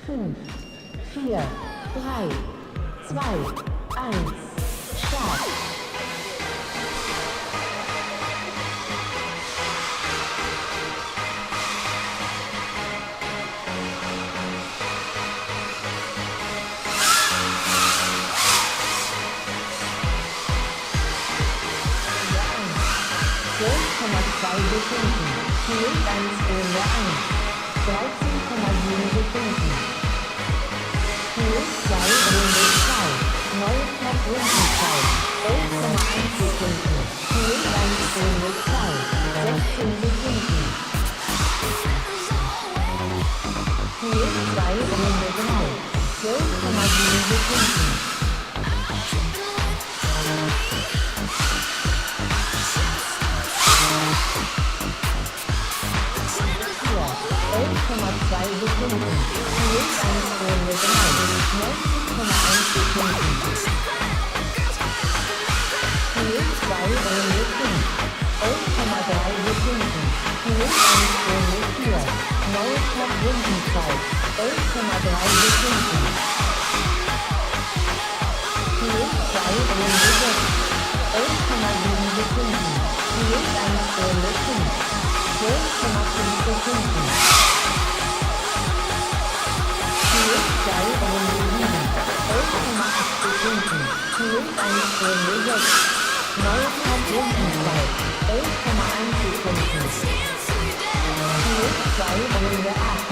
5, 4, 3, 2, 1, Start. Sekunden. Ziel ganz Runde 1. 13,7 Sekunden. Ziel 2 Runde 2. Neue Top-Rundenzeit. 11,1 Sekunden. Ziel ganz Runde 2. 16 Sekunden. Ziel 2 Runde 3. 12,7 Sekunden. Sekunden. Ziel 1 Runde 3. 19,1 Sekunden. Ziel 2 Runde 5. 11,3 Sekunden. Ziel 1 Runde 4. Neue Top-Rundenzeit. 11,3 Sekunden. Ziel 2 Runde 6. 11,7 Sekunden. Ziel 1 Runde 5. 12,5 Sekunden. Ziel 2 Runde 7. 11,8 Sekunden. Ziel 1 Runde 6. Neue Top-Rundenzeit. 11,1 Sekunden. Ziel 2 Runde 8.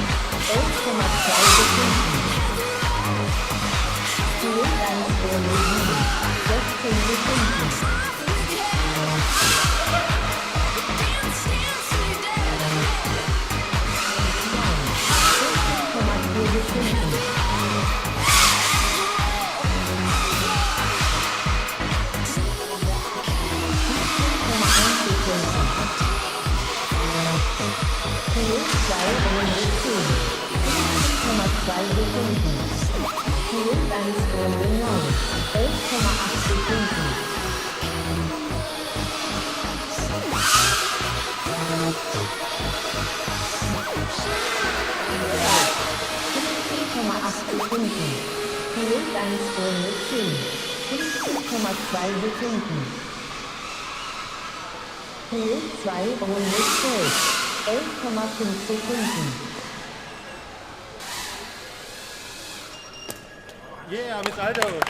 11,2 Sekunden. Ziel 1 Runde 7. 16 Sekunden. Ziel 2 Runde 10. 15,2 Sekunden. Ziel 1 Runde 9. 11,8 Sekunden. 15,8 Sekunden. Ziel 1 Runde 10. 15,2 Sekunden. Ziel 2 Runde 12. 11,5 Sekunden. Yeah, Miss Aldo.